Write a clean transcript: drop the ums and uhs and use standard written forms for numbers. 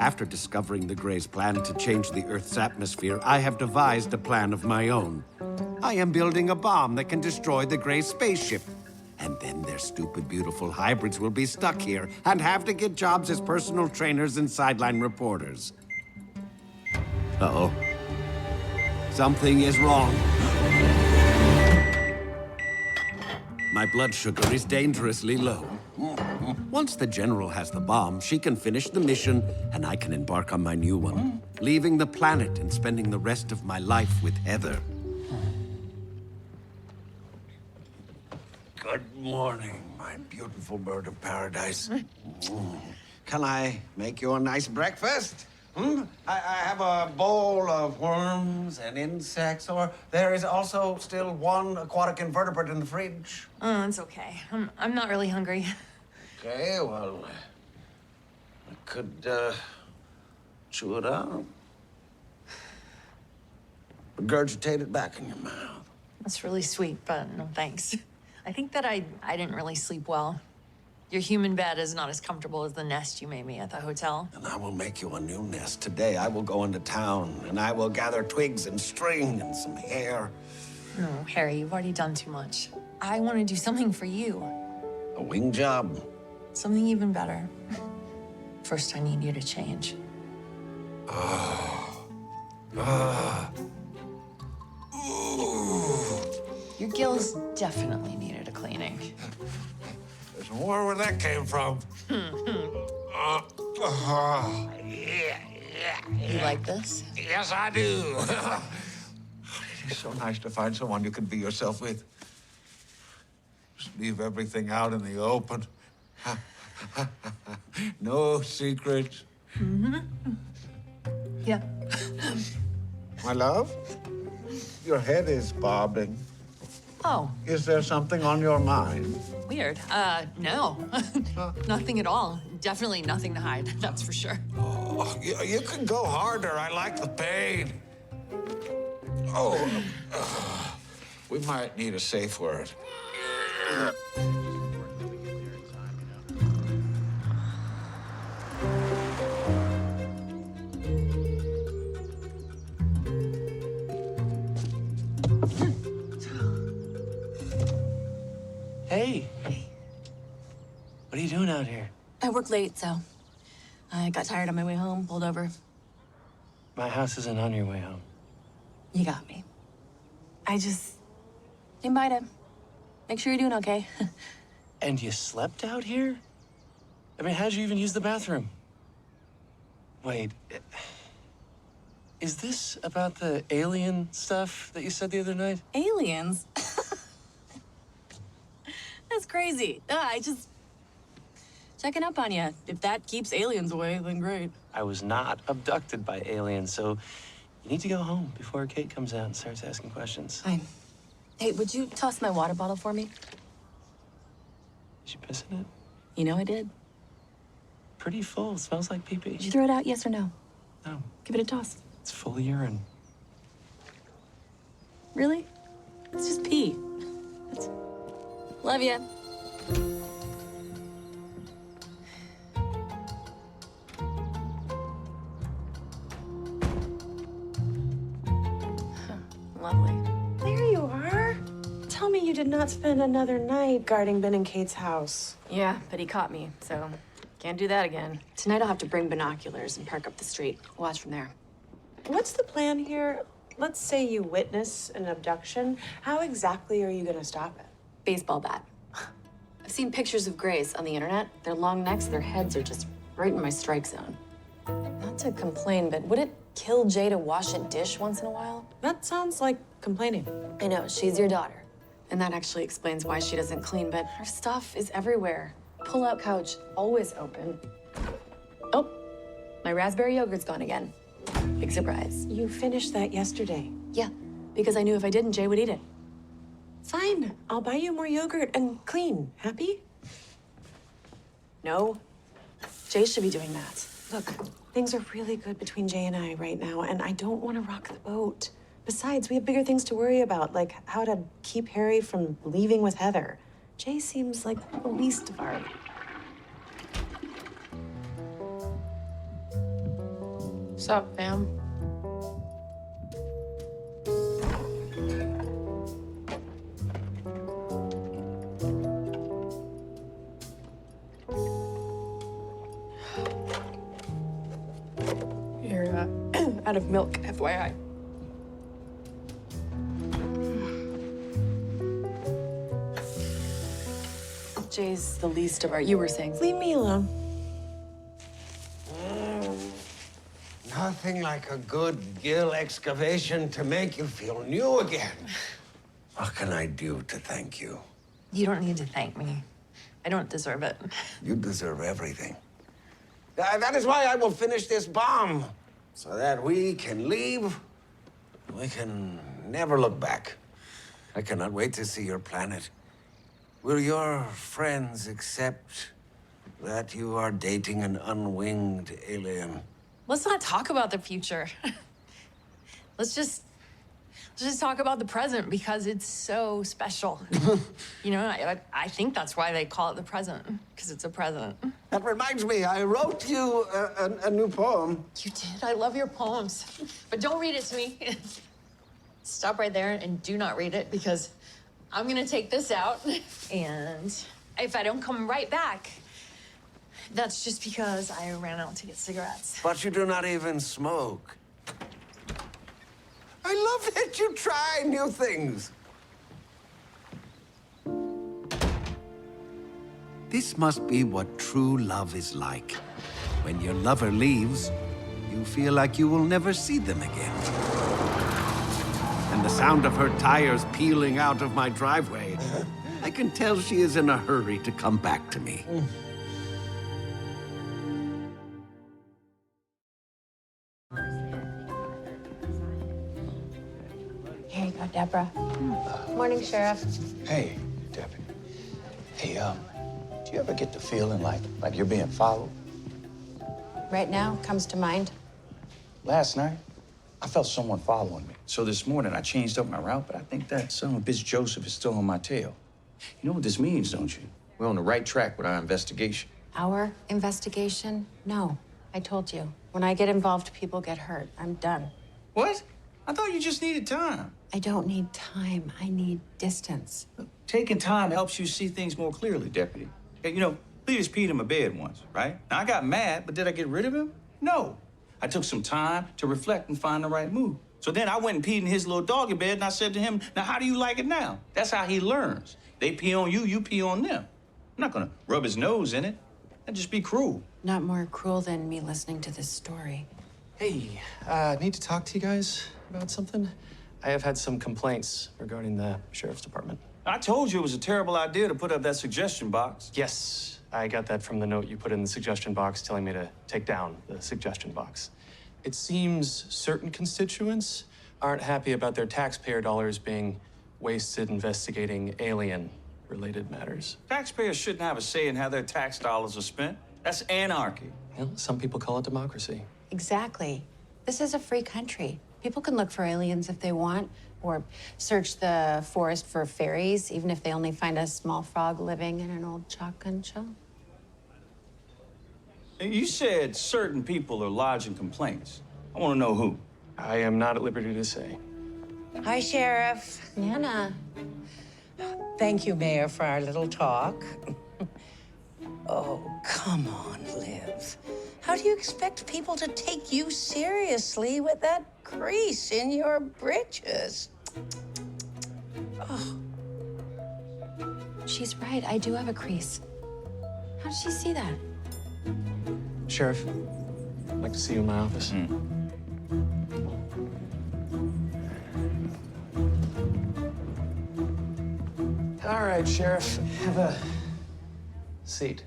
After discovering the Greys' plan to change the Earth's atmosphere, I have devised a plan of my own. I am building a bomb that can destroy the Grey spaceship. And then their stupid, beautiful hybrids will be stuck here and have to get jobs as personal trainers and sideline reporters. Uh-oh. Something is wrong. My blood sugar is dangerously low. Once the General has the bomb, she can finish the mission, and I can embark on my new one, leaving the planet and spending the rest of my life with Heather. Good morning, my beautiful bird of paradise. Can I make you a nice breakfast? I have a bowl of worms and insects, or there is also still one aquatic invertebrate in the fridge. Oh, it's okay. I'm not really hungry. Okay, well, I could, chew it out. Regurgitate it back in your mouth. That's really sweet, but no thanks. I think that I didn't really sleep well. Your human bed is not as comfortable as the nest you made me at the hotel. And I will make you a new nest. Today, I will go into town, and I will gather twigs and string and some hair. No, Harry, you've already done too much. I want to do something for you. A wing job. Something even better. First, I need you to change. Your gills definitely needed a cleaning. There's more where that came from. You like this? Yes, I do. It's so nice to find someone you can be yourself with. Just leave everything out in the open. No secrets. Yeah. My love, your head is bobbing. Oh, Is there something on your mind? weird. No. Nothing at all. Definitely nothing to hide, that's for sure. Oh, you can go harder. I like the pain. Oh, we might need a safe word. Hey. What are you doing out here? I work late, so I got tired on my way home, pulled over. My house isn't on your way home. You got me. I just came by to make sure you're doing okay. And you slept out here? I mean, how'd you even use the bathroom? Wait, is this about the alien stuff that you said the other night? Aliens? That's crazy. I just checking up on you. If that keeps aliens away, then great. I was not abducted by aliens, so you need to go home before Kate comes out and starts asking questions. Fine. Hey, would you toss my water bottle for me? Did you piss in it? You know I did. Pretty full. It smells like pee-pee. Did you throw it out, yes or no? No, Give it a toss. it's full of urine. Really? It's just pee. It's... Love ya. Lovely. There you are. Tell me you did not spend another night guarding Ben and Kate's house. Yeah, but he caught me, so can't do that again. Tonight I'll have to bring binoculars and park up the street. Watch from there. What's the plan here? Let's say you witness an abduction. How exactly are you going to stop it? Baseball bat. I've seen pictures of Greys on the internet. Their long necks, their heads are just right in my strike zone. Not to complain, but would it kill Jay to wash a dish once in a while? That sounds like complaining. I know, she's your daughter. And that actually explains why she doesn't clean, but her stuff is everywhere. Pull-out couch, always open. Oh, my raspberry yogurt's gone again. Big surprise. You finished that yesterday. Yeah, because I knew if I didn't, Jay would eat it. Fine. I'll buy you more yogurt and clean. Happy? No, Jay should be doing that. Look, things are really good between Jay and I right now, and I don't want to rock the boat. Besides, we have bigger things to worry about, like how to keep Harry from leaving with Heather. Jay seems like the least of our... What's up, fam? You're out of milk, FYI. Jay's the least of our. You were saying. Leave me alone. Nothing like a good gill excavation to make you feel new again. What can I do to thank you? You don't need to thank me. I don't deserve it. You deserve everything. That is why I will finish this bomb, so that we can leave. We can never look back. I cannot wait to see your planet. Will your friends accept that you are dating an unwinged alien? Let's not talk about the future. Let's just talk about the present because it's so special. You know, I think that's why they call it the present, because it's a present. That reminds me, I wrote you a new poem. You did? I love your poems. But don't read it to me. Stop right there and do not read it because I'm gonna take this out. And if I don't come right back, that's just because I ran out to get cigarettes. But you do not even smoke. I love that you try new things. This must be what true love is like. When your lover leaves, you feel like you will never see them again. And the sound of her tires peeling out of my driveway, I can tell she is in a hurry to come back to me. Here you go, Deborah. Morning, Sheriff. Hey, Deputy. Hey, do you ever get the feeling like you're being followed? Right now, comes to mind. Last night, I felt someone following me. So this morning, I changed up my route, but I think that son of a bitch Joseph is still on my tail. You know what this means, don't you? We're on the right track with our investigation. Our investigation? No, I told you. When I get involved, people get hurt. I'm done. What? I thought you just needed time. I don't need time. I need distance. Look, taking time helps you see things more clearly, Deputy. Hey, you know, Cletus peed in my bed once, right? Now, I got mad, but did I get rid of him? No. I took some time to reflect and find the right move. So then I went and peed in his little doggy bed, and I said to him, now, how do you like it now? That's how he learns. They pee on you, you pee on them. I'm not gonna rub his nose in it. That'd just be cruel. Not more cruel than me listening to this story. Hey, need to talk to you guys about something? I have had some complaints regarding the sheriff's department. I told you it was a terrible idea to put up that suggestion box. Yes, I got that from the note you put in the suggestion box telling me to take down the suggestion box. It seems certain constituents aren't happy about their taxpayer dollars being wasted investigating alien-related matters. Taxpayers shouldn't have a say in how their tax dollars are spent. That's anarchy. Well, some people call it democracy. Exactly. This is a free country. People can look for aliens if they want, or search the forest for fairies, even if they only find a small frog living in an old shotgun shell. You said certain people are lodging complaints. I want to know who. I am not at liberty to say. Hi, Sheriff. Nana. Thank you, Mayor, for our little talk. Oh, come on, Liv. How do you expect people to take you seriously with that crease in your britches? Oh. She's right. I do have a crease. How did she see that? Sheriff, I'd like to see you in my office. All right, Sheriff, have a seat.